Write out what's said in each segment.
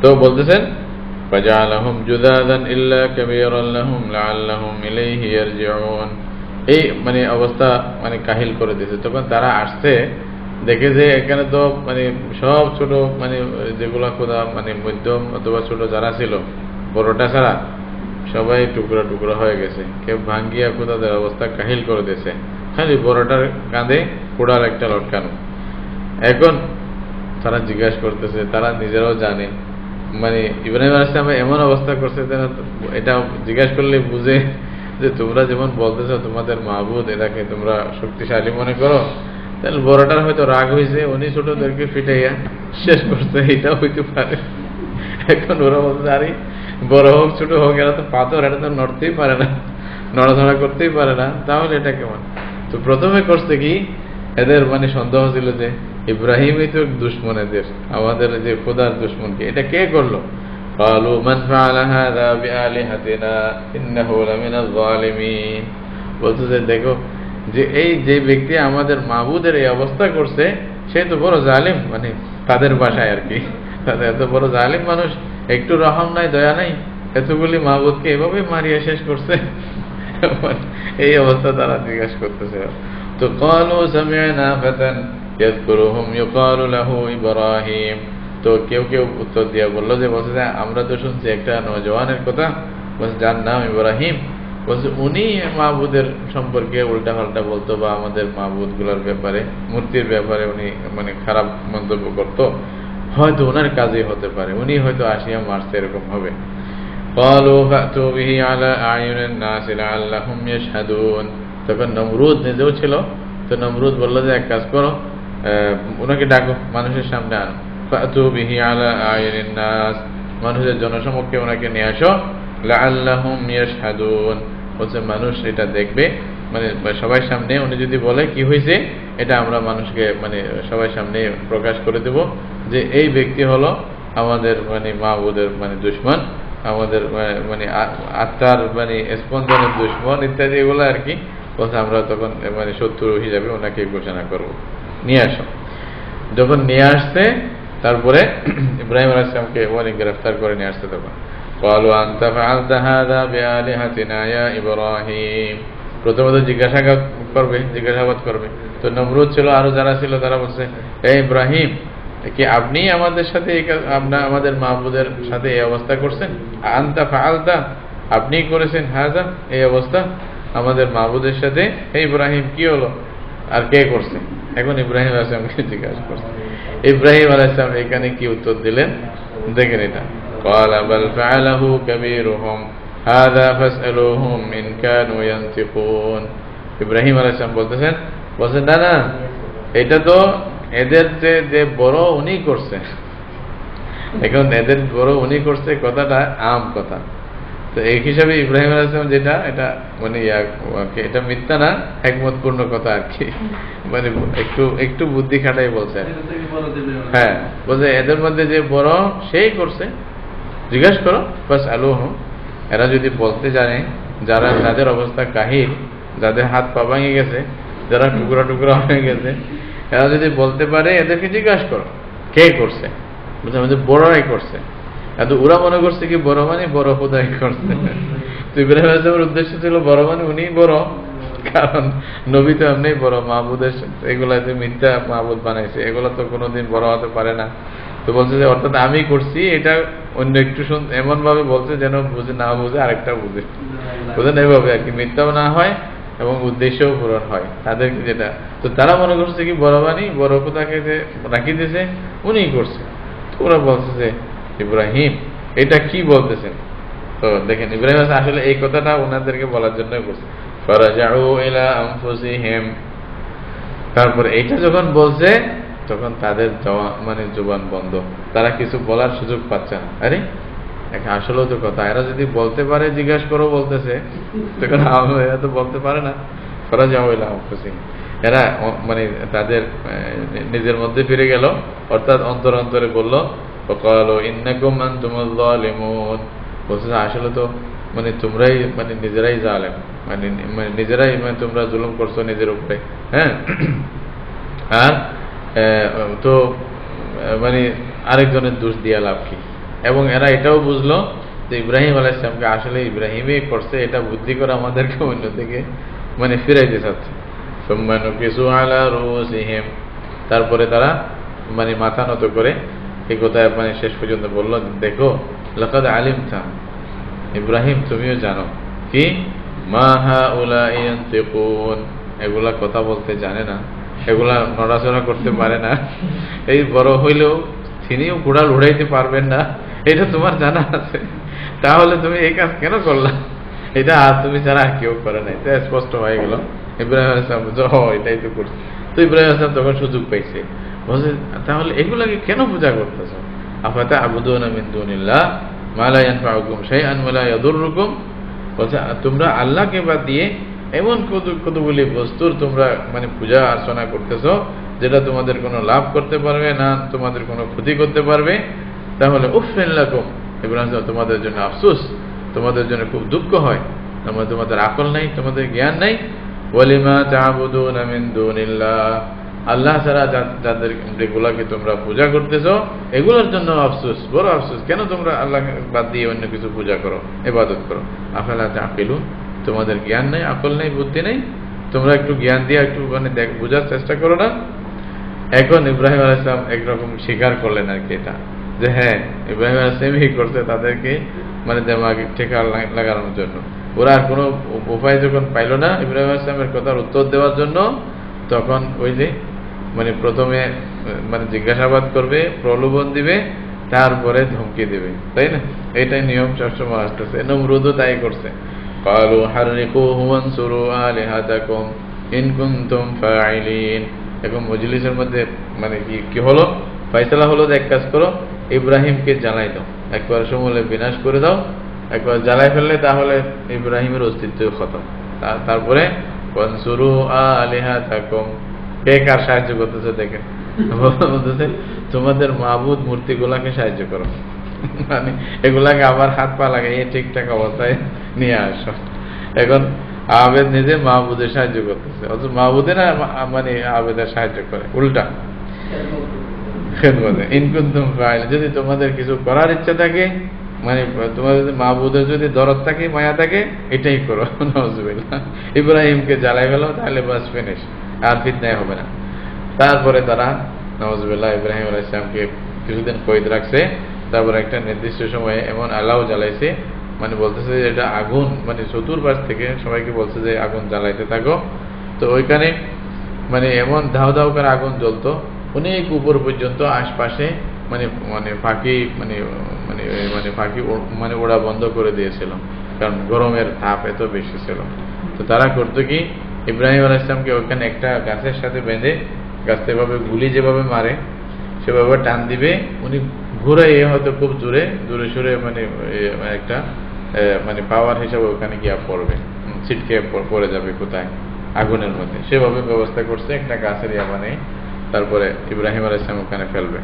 তো বলতেছেন ফাজআলাহুম জুদাদান ইল্লা কাবীরান লাহুম লাআল্লাহুম ইলাইহি ইয়ারজিউন। এই মানে অবস্থা মানে কাহিল করে দিয়েছে। তখন তারা আসছে, দেখে যে এখানে তো মানে সব ছোট মানে যেগুলো খোদা মানে মধ্যম অথবা ছোট যারা ছিল বড়টা ছাড়া সবাই টুকরা টুকরা হয়ে গেছে। কেউ ভাঙ্গিয়া খোদাদের অবস্থা কাহিল করে দিয়েছে, খালি বড়টার কাঁধে কোড়াল একটা লটকানো। এখন তারা জিজ্ঞাসা করতেছে, তারা নিজেরাও জানে মানে ইব্রাহিম আলাইহিস সালাম এমন অবস্থা করছে যেন এটা জিজ্ঞাসা করলে বুঝে যে তোমরা যেমন বলতেছো তোমাদের মাহবুদ এটাকে তোমরা শক্তিশালী মনে করো, তাহলে বড়টার হয়তো রাগ হয়েছে, উনি ছোটদেরকে ফিটাইয়া শেষ করছে, এটা হইতে পারে। এখন ওরা বলতে আরে বড় হোক ছোট হোক এরা তো পাথর, এটা তো নড়তেই পারে না, নড়াচড়া করতেই পারে না, তাহলে এটা কেমন? তো প্রথমে করছে কি, এদের মানে সন্দেহ ছিল যে ইব্রাহিমই তো দুশ্মন, এদের আমাদের যে খোদার দুশ্মনকে এটা কে করলো? قالوا من فعل هذا بآلهتنا إنه لمن الظالمين। বলতেছে দেখো যে এই যে ব্যক্তি আমাদের মাবুদের এই অবস্থা করছে সে তো বড় জালিম, মানে তাদের ভাষায় আর কি, তাদের এত বড় জালিম মানুষ, একটু রহম নাই দয়া নাই, এতগুলি মাবুদকে এভাবে মারিয়া শেষ করছে। এই অবস্থা তারা জিজ্ঞাসা করতেছে। তো قالوا سمعنا فتى يذكرهم يقال له إبراهيم। তো কেউ কেউ উত্তর দিয়া বললো যে বলছে যে আমরা তো শুনছি একটা নওজওয়ানের কথা, বলছে যার নাম ইব্রাহিম, বলছে উনি মাহবুদের সম্পর্কে উল্টা পাল্টা বলতো বা আমাদের মাহবুদ গুলার ব্যাপারে মূর্তির ব্যাপারে উনি মানে খারাপ মন্তব্য করতো, হয়তো ওনার কাজই হতে পারে, উনি হয়তো আসিয়া মারছে, এরকম হবে। قالوا فأتوا به على أعين الناس لعلهم يشهدون। তখন নমরুদ নিজেও ছিল, তো নমরুদ বললো যে এক কাজ করো, ওনাকে ডাকো, মানুষের সামনে আনো। فأتوا به على أعين الناس, মানুষের জনসমক্ষে ওনাকে নিয়ে আসো। لعلهم يشهدون, বলছে মানুষ এটা দেখবে, মানে সবাই সামনে উনি যদি বলে কি হয়েছে এটা আমরা মানুষকে মানে সবাই সামনে প্রকাশ করে দেব যে এই ব্যক্তি হলো আমাদের মানে মাহবুদের মানে দুশমন, আমাদের মানে আত্মার মানে স্পন্দনের দুশমন ইত্যাদি এগুলো আর কি। বলছে আমরা তখন মানে শত্রু হিসাবে ওনাকে ঘোষণা করব, নিয়ে আসো। যখন নিয়ে আসছে তারপরে ইব্রাহিম আলাইহিস সালামকে ওখানে গ্রেফতার করে নিয়ে আসছে। তখন قالوا أنت فعلت هذا بآلهتنا يا إبراهيم। প্রথমত জিজ্ঞাসাবাদ করবে। তো নমরুদ ছিল, আরো যারা ছিল তারা বলছে এই ইব্রাহিম কি আপনি আমাদের সাথে আমাদের মাহবুদের সাথে এই অবস্থা করছেন? আনতা ফাআলতা, আপনি করেছেন হাজা এই অবস্থা আমাদের মাহবুদের সাথে? এই ইব্রাহিম কি হলো, আর কে করছে? এখন ইব্রাহিম আলাইহিস সালামকে জিজ্ঞাসা করছে। ইব্রাহিম আলাইহিস সালাম এখানে কি উত্তর দিলেন দেখেন এটা। قال بل فعله كبيرهم هذا فاسألوهم إن كانوا ينطقون। ইব্রাহিম আলাইহিস সালাম বলতেছেন না না, এটা তো এদের যে বড় উনি করছে। এখন এদের বড় উনি করছে কথাটা আম কথা, তো এই হিসাবে ইব্রাহিম আলাইহিস সালাম যেটা এটা মানে এটা মিথ্যা না, হিকমতপূর্ণ কথা আর কি, মানে একটু বুদ্ধি খাটাই বলছে। হ্যাঁ, বলছে এদের মধ্যে যে বড় সেই করছে, জিজ্ঞাসা করো। বাস আলুহুম, এরা যদি বলতে জানে, যাদের অবস্থা কাহিল, যাদের হাত পা ভেঙে গেছে, যারা টুকরা টুকরা হয়ে গেছে, এরা যদি বলতে পারে এদেরকে জিজ্ঞাসা করো কে করছে। বুঝতে আমাদের বড়রাই করছে, এত ওরা মনে করছে কি বড় মানে বড় খোদাই করছে। তো ইব্রাহিম আলাইহিস সালামের উদ্দেশ্য ছিল বড় মানে উনি বড়, কারণ নবী তো এমনি বড়, মাহবুদের এগুলা যে মিথ্যা মাহবুদ বানাইছে এগুলো তো কোনোদিন বড় হতে পারে না। তো বলছে যে অর্থাৎ আমি করছি, এটা অন্য একটু এমন ভাবে বলছে যেন বুঝে না বুঝে আরেকটা বুঝে, বুঝেন এইভাবে আর কি, মিথ্যাও না হয় এবং উদ্দেশ্যও পূরণ হয় তাদেরকে যেটা। তো তারা মনে করছে কি বড় বাণী বড় খোদাকে যে রাখি দিয়েছে উনিই করছে। তো ওরা বলছে যে ইব্রাহিম এটা কি বলতেছেন? তো দেখেন ইব্রাহিম আসলে এই কথাটা ওনাদেরকে বলার জন্য করছে। ফারাজাউ ইলা আনফুসিহিম, তারপর এইটা যখন বলছে তখন তাদের মানে জবান বন্ধ, তারা কিছু বলার সুযোগ পাচ্ছে না। আরে আসলেও তো কথা, এরা যদি বলতে পারে জিজ্ঞাসা করো বলতেছে, তখন এরা তো বলতে পারে না। ফারাজাউ ইলা আনফুসিহিম, এরা মানে তাদের নিজের মধ্যে ফিরে গেল, অর্থাৎ অন্তরে বলল ওয়াকালু ইন্নাকুম আনতুমুল যালিমুন, বলছে আসলে তো মানে তোমরাই মানে নিজেরাই জালেম, মানে নিজেরাই মানে তোমরা জুলুম করছো নিজের উপরে। হ্যাঁ, আর তো মানে আরেকজনের দোষ দিয়া লাভ কি। এবং এরা এটাও বুঝলো যে ইব্রাহিম আলাইহিস সালামকে আসলে ইব্রাহিমই করছে, এটা বুদ্ধি করে আমাদেরকে অন্য থেকে মানে ফিরাইতে চাচ্ছে। সুম্মা নুকিসু আলা রুসিহিম, তারপরে তারা মানে মাথা নত করে এই কথা মানে শেষ পর্যন্ত বলল, দেখো লাকাদ আলিমতা, ইব্রাহিম তুমিও জানো কি মা হাউলাই ইয়ানতিকুন, এগুলা কথা বলতে জানে না, এগুলা নড়াচড়া করতে পারে না, এই বড় হইলেও তিনিও ঘোড়া উড়াইতে পারবেন না, এটা তোমার জানা আছে, তাহলে তুমি এই কাজ কেন করলা? এটা আর তুমি ছাড়া আর কেউ করে নাই। এটা স্পষ্ট হয়ে গেল ইব্রাহিম আলাইহিস সালাম এটাই তো করছে। তো ইব্রাহিম আলাইহিস সালাম তখন সুযোগ পাইছে, বলছে তাহলে এগুলাকে কেন পূজা করতেছ? আফাতা আবুদুনা মিন দুনিল্লাহ মা লা ইয়ানফাউকুম শাইআন ওয়া লা ইয়াদুররুকুম, বলছে তোমরা আল্লাহকে বাদ দিয়ে এমন কতগুলি বস্তুর তোমরা মানে পূজা অর্চনা করতেছো যেটা তোমাদের কোনো লাভ করতে পারবে না, তোমাদের কোনো ক্ষতি করতে পারবে। তাহলে উফিন লাকুম, ইব্রাহিম তোমাদের জন্য আফসোস, তোমাদের জন্য খুব দুঃখ হয়, তোমাদের আকল নাই, তোমাদের জ্ঞান নাই। ওয়ালিমা তা'বুদুনা মিন দুনিল্লাহ, আল্লাহ ছাড়া যাদের যেগুলাকে তোমরা পূজা করতেছো এগুলোর জন্য আফসোস, বড় আফসোস, কেন তোমরা আল্লাহ বাদ দিয়ে অন্য কিছু পূজা করো, ইবাদত করো। আফালা তা'কিলুন, তোমাদের জ্ঞান নেই, আকল নেই, বুদ্ধি নেই, তোমরা একটু জ্ঞান দিয়ে একটু মানে বোঝার চেষ্টা করো না। এখন ইব্রাহিম আলাইহিস সালাম একরকম স্বীকার করলেন আর কি এটা, যে হ্যাঁ ইব্রাহিম আলাইহিস সালামই করছে তাদেরকে মানে দেমাগে ঠেকা লাগানোর জন্য। ওরা আর কোনো উপায় যখন পাইল না ইব্রাহিম আলাইহিস সালামের কথার উত্তর দেওয়ার জন্য, তখন ওই যে মানে প্রথমে মানে জিজ্ঞাসাবাদ করবে, প্রলোভন দিবে, তারপরে ধমকি দিবে, তাই না? এটাই নিয়ম সবসময় আসতেছে। নমরুদও তাই করছে, ক্বালু হাররিকুহু ওয়ানসুরু আলিহাতাকুম ইন কুনতুম ফাইলিন। এখন মজলিসের মধ্যে মানে কি হলো, ফয়সালা হলো যে এক কাজ করো, ইব্রাহিমকে জ্বালাই দাও, একবার সমূলে বিনাশ করে দাও, একবার জ্বালাই ফেললে তাহলে ইব্রাহিমের অস্তিত্ব খতম। তারপরে ওয়ানসুরু আলিহাতাকুম, কে কার সাহায্য করতেছে দেখেন, বলতেছে তোমাদের মাবুদ মূর্তিগুলাকে সাহায্য করো, মানে এগুলাকে আবার হাত পা লাগাইয়ে ঠিকঠাক অবস্থায় নিয়ে আসো। এখন আবেদ নিজে মাহবুদের সাহায্য করতেছে, অথচ মাহবুদে না মানে আবেদের সাহায্য করে, উল্টা খেদমতে। ইনকুনতুম ফাইল, যদি তোমাদের কিছু করার ইচ্ছা থাকে, মানে তোমাদের যদি মাহবুদের যদি দরদ থাকে, মায়া থাকে, এটাই করো। নাউজুবিল্লাহ, ইব্রাহিমকে জ্বালাই ফেলো, তাহলে বাস ফিনিশ, আর ফিতনায় হবে না। তারপরে তারা নাউজুবিল্লাহ ইব্রাহিম আলাইহিস সালামকে কিছুদিন কয়েদ রাখছে, তারপর একটা নির্দিষ্ট সময়ে এমন আলাও জ্বালাইছে, মানে বলতেছে যে এটা আগুন, মানে চতুর্পাশ থেকে সবাইকে বলছে যে আগুন জ্বালাইতে থাকো। তো ওইখানে মানে এমন ধাও ধাও করে আগুন জ্বলতো অনেক উপর পর্যন্ত, আশপাশে মানে মানে ফাঁকি মানে মানে মানে ফাঁকি মানে ওরা বন্ধ করে দিয়েছিল, কারণ গরমের তাপ এত বেশি ছিল। তো তারা করতো কি, ইব্রাহিম আলাইহিস সালামকে ওইখানে একটা গাছের সাথে বেঁধে, গাছটা এভাবে গুলি যেভাবে মারে সেভাবে টান দিবে, উনি ঘুরে হয়তো খুব জোরে জোরে সুরে মানে একটা মানে পাওয়ার হিসাবে ওখানে গিয়া পড়বে, ছিটকে পড়ে যাবে কোথায়, আগুনের মধ্যে। সেভাবে ব্যবস্থা করছে একটা গাছের মানে, তারপরে ইব্রাহিম আলাইহিস সালাম ওখানে ফেলবে।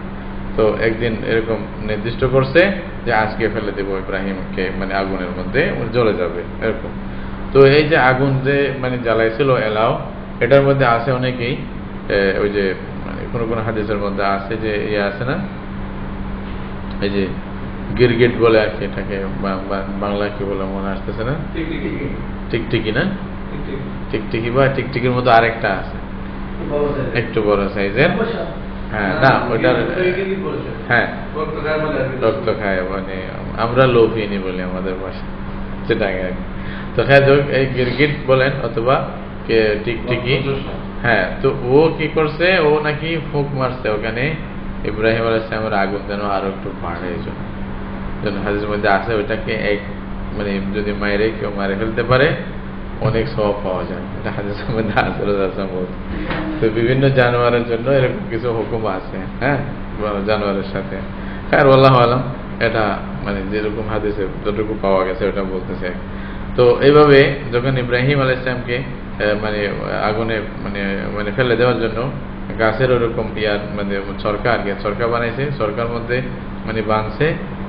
তো একদিন এরকম নির্দিষ্ট করছে যে আজকে ফেলে দেবো ইব্রাহিমকে, মানে আগুনের মধ্যে জ্বলে যাবে এরকম। তো এই যে আগুন যে মানে জ্বালাইছিল এলাও, এটার মধ্যে আছে অনেকেই ওই যে মানে কোনো কোনো হাদিসের মধ্যে আছে যে ইয়ে আছে না, এই যে গিরগিট বলে আর কি, এটাকে বাংলা কি বলে মনে আসতেছে না, টিকটিকি না, টিকটিকি বা টিকটিকির মতো আরেকটা আছে একটু বড় সাইজের। হ্যাঁ না ওইটার, হ্যাঁ রক্ত খায়, মানে আমরা লোভিনী বলি আমাদের ভাষা, সেটাকে আর কি। তো হ্যাঁ এই গিরগিট বলেন অথবা টিকটিকি, হ্যাঁ। তো ও কি করছে, ও নাকি ফুঁক মারছে ওখানে ইব্রাহিম আলাইহিস সালামের আগুন যেন আরো একটু বাড়ে, এই জন্য হাদিসের মধ্যে আছে ওইটাকে এক মানে যদি মায়েরে কেউ মারে ফেলতে পারে অনেক সওয়াব পাওয়া যায়, এটা হাদিসের মধ্যে আছে। তো বিভিন্ন জানোয়ারের জন্য এরকম কিছু হুকুম আছে, হ্যাঁ, জানোয়ারের সাথে। হ্যাঁ আল্লাহু আলাম, এটা মানে যেরকম হাদিসে যতটুকু পাওয়া গেছে ওটা বলতেছে। তো এইভাবে যখন ইব্রাহিম আলাইহিস সালামকে মানে আগুনে মানে মানে ফেলে দেওয়ার জন্য গাছের ওরকম ইয়ার মানে সরকার বানাইছে, সরকার মধ্যে মানে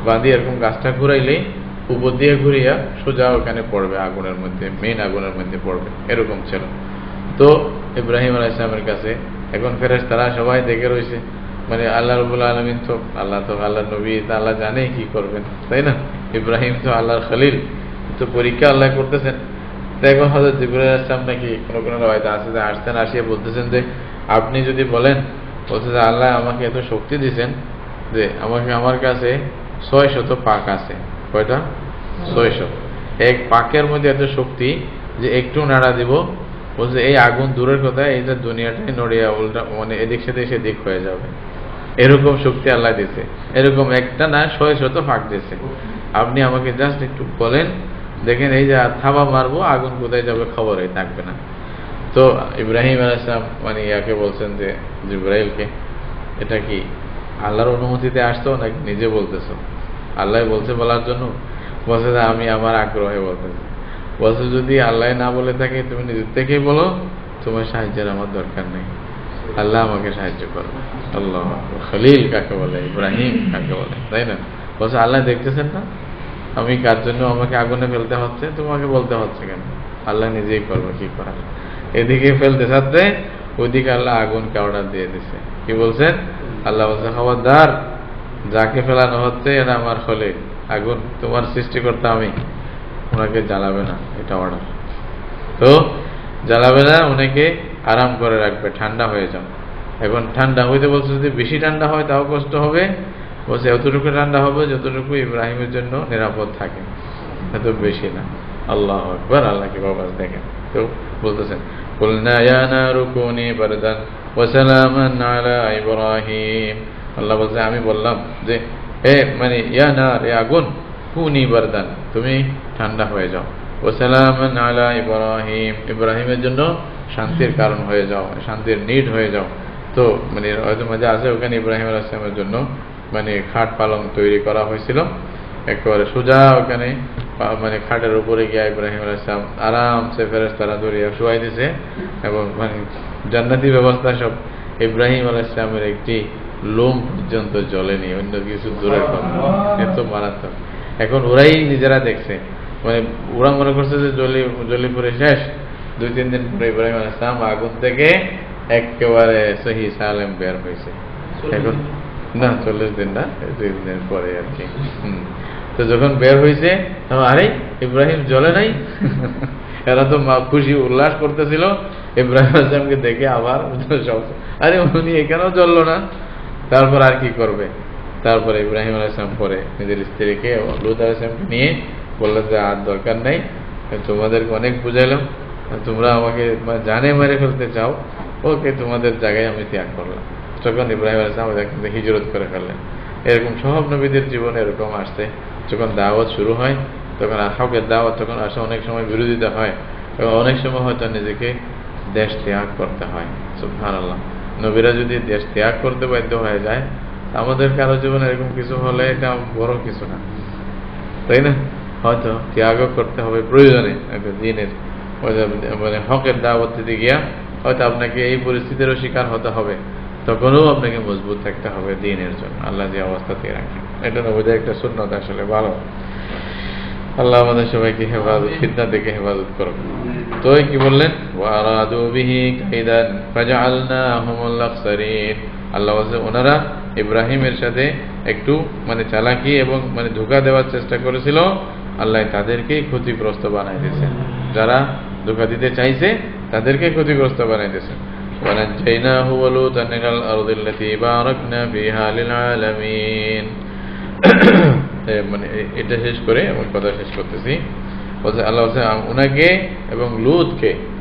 বাঁধিয়ে এরকম গাছটা ঘুরাইলেই উপর দিয়ে ঘুরিয়া সোজা ওখানে পড়বে আগুনের মধ্যে, মেইন আগুনের মধ্যে পড়বে, এরকম ছিল। তো ইব্রাহিম আলাইহিস সালামের কাছে এখন ফেরেশতারা সবাই দেখে রয়েছে, মানে আল্লাহ রাব্বুল আলামিন তো আল্লাহ নবী, আল্লাহ জানে কি করবেন, তাই না? ইব্রাহিম তো আল্লাহর খলিল, তো পরীক্ষা আল্লাহ করতেছেন। তো এখন হযরত জিবরাইল আলাইহিস সালাম নাকি কোন রাওয়ায়াতে আছে যে আসতেন, আসিয়া বলতেছেন যে আপনি যদি বলেন, বলছে যে আল্লাহ আমাকে এত শক্তি দিয়েছেন যে আমার কাছে 600 পাক আছে। কয়টা? 600। এক পাকের মধ্যে এত শক্তি যে একটু নাড়া দিব, বলছে এই আগুন দূরের কথা, এইটা দুনিয়াটাই নড়িয়া উল্টা মানে এদিক সেদিক হয়ে যাবে, এরকম শক্তি আল্লাহ দিয়েছে। এরকম একটা না 600 পাক দিয়েছে। আপনি আমাকে জাস্ট একটু বলেন, দেখেন এই যে থাবা মারবো, আগুন কোথায় যাবে খবরই থাকবে না। তো ইব্রাহিম আলাইহিস সালাম মানে ইয়াকে বলছেন যে জিবরাইলকে, এটা কি আল্লাহর অনুমতিতে আসতো নাকি নিজে বলতেছো? আল্লাহ বলছে বলার জন্য? বলছে যে আমি আমার আগ্রহে বলতেছি। বলছে যদি আল্লাহ না বলে থাকে তুমি নিজের থেকেই বলো, তোমার সাহায্যের আমার দরকার নেই, আল্লাহ আমাকে সাহায্য করবে। আল্লাহ খলিল কাকে বলে, ইব্রাহিম কাকে বলে, তাই না? বলছে আল্লাহ দেখতেছেন না আমি কার জন্য আমাকে আগুনে ফেলতে হচ্ছে, তোমাকে বলতে হচ্ছে কেন? আল্লাহ নিজেই করবে, কি করার। এদিকে ফেলতে সাথে ওইদিকে আল্লাহ আগুনকে অর্ডার দিয়ে দিছে। কি বলছেন? আল্লাহ বলছে খবরদার, যাকে ফেলানো হচ্ছে এরা আমার খলিল, আগুন তোমার সৃষ্টিকর্তা আমি, ওনাকে জ্বালাবে না, এটা অর্ডার। তো জ্বালাবে না, ওনাকে আরাম করে রাখবে, ঠান্ডা হয়ে যাও। এখন ঠান্ডা হইতে বলছে যদি বেশি ঠান্ডা হয় তাও কষ্ট হবে, বলছে এতটুকু ঠান্ডা হবে যতটুকু ইব্রাহিমের জন্য নিরাপদ থাকে, এত বেশি না। আল্লাহু আকবার, আল্লাহকে বাবা দেখেন। তো বলতেছেন কুলনা ইয়া নারু কুনি বারদান ওয়া সালামান আলা ইব্রাহিম। আল্লাহ বলছে আমি বললাম যে হে মানে ইয়া নার, এ আগুন, কুনি বারদান, তুমি ঠান্ডা হয়ে যাও, ওয়া সালামান আলা ইব্রাহিম, ইব্রাহিমের জন্য শান্তির কারণ হয়ে যাও, শান্তির নিড হয়ে যাও। তো মানে হয়তো মাঝে আছে ওখানে ইব্রাহিম আলাইহিস সালামের জন্য মানে খাট পালং তৈরি করা হয়েছিল, একেবারে সোজা ওখানে মানে খাটের উপরে গিয়ে ইব্রাহিম আলাইহিস সালাম আরামসে ফেরেশতারা ধরিয়া শুয়াই দিছে, এবং মানে জান্নাতি ব্যবস্থা সব। ইব্রাহিম আলাইহিস সালামের একটি লোম পর্যন্ত জ্বলেনি, অন্য কিছু দূরের কথা, এত মারাত্মক। এখন ওরাই নিজেরা দেখছে, মানে ওরা মনে করছে যে জ্বলি পুরে শেষ। 2-3 দিন পরে ইব্রাহিম আলাইহিস সালাম আগুন থেকে একেবারে সহি সালেম বের হয়েছে। এখন না 40 দিন না, 2 দিন পরে আর কি। তো যখন বের হয়েছে, আরে ইব্রাহিম জ্বলে নাই। এরা তো খুশি উল্লাস করতেছিল ইব্রাহিম আসলামকে দেখে, আবার সব আরে উনি এখানেও জ্বললো না। তারপর আর কি করবে? তারপরে ইব্রাহিম আলাইহিস পরে নিজের স্ত্রীকে লূত আলাইহিসকে নিয়ে বললেন যে আর দরকার নাই, তোমাদেরকে অনেক বুঝাইলাম, তোমরা আমাকে জানে মেরে ফেলতে চাও, ওকে তোমাদের জায়গায় আমি ত্যাগ করলাম। তখন ইব্রাহিম আলাইহিস সালাম হিজরত করে ফেললেন। এরকম সব নবীদের জীবনে এরকম আসছে, যখন দাওয়াত শুরু হয় তখন হকের দাওয়াত তখন আসে, অনেক সময় বিরোধিতা হয়, এবং অনেক সময় হয়তো নিজেকে দেশ ত্যাগ করতে হয়। সুবহানাল্লাহ, নবীরা যদি দেশ ত্যাগ করতে বাধ্য হয়ে যায়, আমাদের কারো জীবনে এরকম কিছু হলে এটা বড় কিছু না, তাই না? হয়তো ত্যাগও করতে হবে প্রয়োজনে, দিনের মানে হকের দাওয়াত দিতে গিয়া হয়তো আপনাকে এই পরিস্থিতিরও শিকার হতে হবে, তখনও আপনাকে মজবুত থাকতে হবে দিনের জন্য, আল্লাহ যে অবস্থাতে রাখেন। এটা নবীদের একটা সুন্নাত, আসলে ভালো। আল্লাহ আমাদের সবাইকে হেফাজত, ফিতনা থেকে হেফাজত করুন। তো কি বললেন? ওয়ারাদু বিহি কাইদান ফাজআলনাহুমুল আখসারিন। আল্লাহ বলছে ওনারা ইব্রাহিমের সাথে একটু মানে চালাকি এবং মানে ধোঁকা দেওয়ার চেষ্টা করেছিল, আল্লাহ তাদেরকেই ক্ষতিগ্রস্ত বানাই দিয়েছেন। যারা ধোঁকা দিতে চাইছে তাদেরকে ক্ষতিগ্রস্ত বানাই দিয়েছেন। ওয়ানাজ্জাইনাহু ওয়া লূতান মিনাল আরদিল্লাতী বারাকনা ফিহা লিল আলামিন। মানে এটা শেষ করে আমার কথা শেষ করতেছি। বলছে আল্লাহ বলছে উনাকে এবং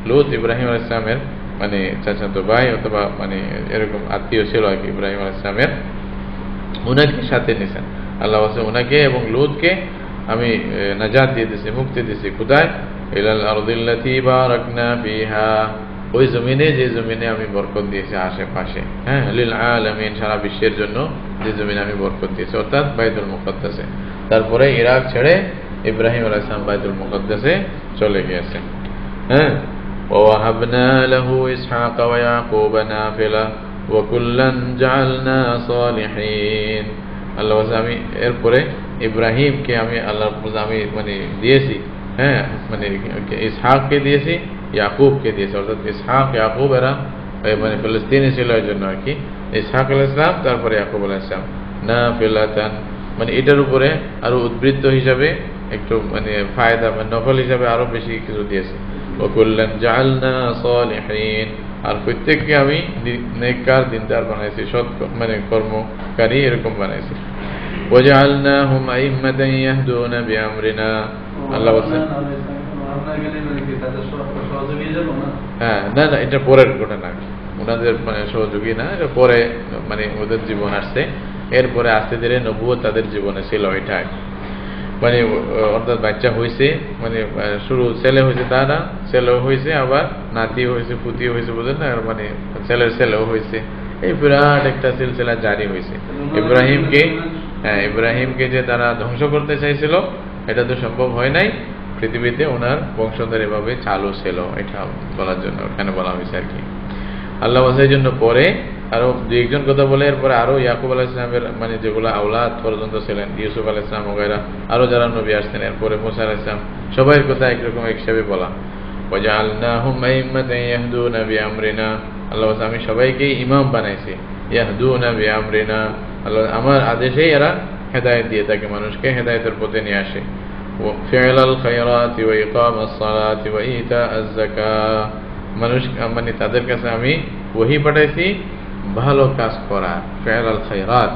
লূত ইব্রাহিম আলাইহিস সালামের মানে চাচাতো ভাই অথবা মানে এরকম আত্মীয় ছিল আর কি ইব্রাহিম আলাইহিস সালামের, উনাকে সাথে নিয়েছেন। আল্লাহ বলছে উনাকে এবং লূতকে আমি নাজাত দিয়ে দিয়েছি, মুক্তি দিয়েছি। কোথায়? ইলাল আরদিল্লাতী বারাকনা ফিহা, ওই জমিনে যে জমিনে আমি বরকত দিয়েছি আশেপাশে, হ্যাঁ, লিল আলামিন, সারা বিশ্বের জন্য যে জমিনে আমি বরকত দিয়েছি, অর্থাৎ বাইতুল মুকাদ্দাসে। তারপরে ইরাক ছেড়ে ইব্রাহিম আলাইহিস সালাম বাইতুল মুকাদ্দাসে চলে গিয়েছেন। হ্যাঁ, ওয়াহাবনা লাহু ইসহাক ওয়া ইয়াকুব নাফিলা ওয়া কুল্লান জাআলনা সালিহিন। আল্লাহ বলেন আমি এরপরে ইব্রাহিমকে আমি মানে দিয়েছি, হ্যাঁ, মানে ইসহাককে দিয়েছি, ইয়াকুবকে দিয়েছে, অর্থাৎ ইসহাক ইয়াকুব এরা মানে ফিলিস্তিনি ছিল এই জন্য আর কি, ইসহাক আলাইহিস সালাম, তারপরে ইয়াকুব আলাইহিস সালাম। নাফিলাতান মানে এটার উপরে আরো উদ্বৃত্ত হিসাবে একটু মানে ফায়দা মানে নফল হিসাবে আরো বেশি কিছু দিয়েছে। ওয়া কুল্লান জাআলনা সালিহিন, আর প্রত্যেককে আমি নেককার দিনদার বানাইছি, সৎ মানে কর্মকারী এরকম বানাইছি। ওয়া জাআলনাহুম আইম্মাতান ইয়াহদুনা বিআমরিনা, আল্লাহ বলেন হ্যাঁ না না এটা পরের ঘটনা, ওনাদের মানে সহযোগী না, এটা পরে মানে ওদের জীবন আসছে, এরপরে আস্তে ধীরে নবুয়ত তাদের জীবনে ছিল। এটাই মানে অর্থাৎ বাচ্চা হয়েছে মানে শুরু ছেলে হয়েছে, তা না ছেলেও হয়েছে, আবার নাতি হয়েছে, পুতি হয়েছে, বুঝলেন না, মানে ছেলের ছেলেও হয়েছে, এই বিরাট একটা সিলসিলা জারি হয়েছে। ইব্রাহিমকে যে তারা ধ্বংস করতে চাইছিল এটা তো সম্ভব হয় নাই, পৃথিবীতে ওনার বংশধর এভাবে চালু ছিল, এটা বলার জন্য ওখানে বলা হয়েছে আর কি। আল্লাহ এই জন্য পরে আরো দু একজন কথা বলে, এরপরে আরো ইয়াকুব আলাইহিস সালামের মানে যেগুলো আওলাদ পর্যন্ত ছিলেন, ইউসুফ আলাইহিস সালাম ওগায়রা, আরো যারা নবী আসছেন এরপরে মুসা আলাইহিস সালাম, সবার কথা একরকম একসাথে বলা। ওয়াজআলনাহুম আইম্মাতান ইয়াহদুনা বিআমরিনা, আল্লাহ আমি সবাইকে ইমাম বানাইছি, ইয়াহদুনা বিআমরিনা, আল্লাহ আমার আদেশেই এরা হেদায়েত দিয়ে থাকে, মানুষকে হেদায়েতের পথে নিয়ে আসে। ফিআলাল খায়রাতি ওয়া ইকামাস সালাতি ওয়া ইতাআজ যাকাত, মানুষ মানে তাদের কাছে আমি ওহী পাঠাইছি ভালো কাজ করা, ফিআলাল খায়রাত,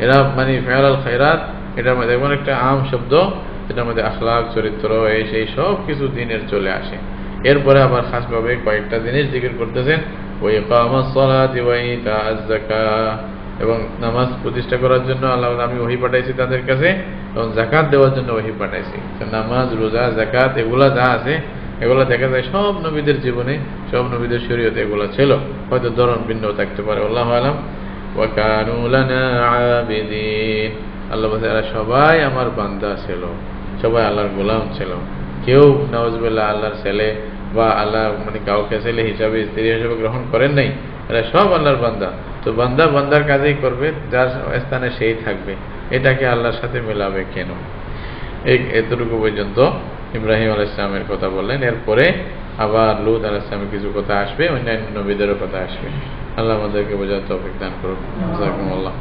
এরা মানে ফিআলাল খায়রাত এটার মধ্যে এমন একটা আম শব্দ যেটার মধ্যে আখলাক, চরিত্র, এই সেই সব কিছু দিনের চলে আসে। এরপরে আবার খাসভাবে কয়েকটা জিনিস জিকির করতেছেন, ওয়া ইকামাস সালাতি ওয়া ইতাআজ যাকাত, এবং নামাজ প্রতিষ্ঠা করার জন্য আল্লাহ আমি ওহী পাঠাইছি তাদের কাছে, এবং যাকাত দেওয়ার জন্য ওহী পাঠাইছি। নামাজ, রোজা, যাকাত এগুলা যা আছে এগুলা দেখা যায় সব নবীদের জীবনে, সব নবীদের শরীয়তে এগুলা ছিল, হয়তো ধরন ভিন্ন থাকতে পারে, আল্লাহু আলাম। ওয়া কানু লানা আবিদিন, আল্লাহ বলেন এরা সবাই আমার বান্দা ছিল, সবাই আল্লাহর গোলাম ছিল, কেউ নাউজুবিল্লাহ আল্লাহর ছেলে বা আল্লাহ মানে কাউকে ছেলে হিসাবে স্ত্রী হিসাবে গ্রহণ করেন নাই, এরা সব আল্লাহর বান্দা। তো বান্দা বান্দার কাজেই করবে, যার স্থানে সেই থাকবে, এটাকে আল্লাহর সাথে মেলাবে কেন? এতটুকু পর্যন্ত ইব্রাহিম আলাইহিস সালামের কথা বললেন। এরপরে আবার লূত আলাইহিস সালামের কিছু কথা আসবে, অন্যান্য নবীদেরও কথা আসবে। আল্লাহ আমাদেরকে বোঝার তৌফিক দান করুন। জাযাকুমুল্লাহ।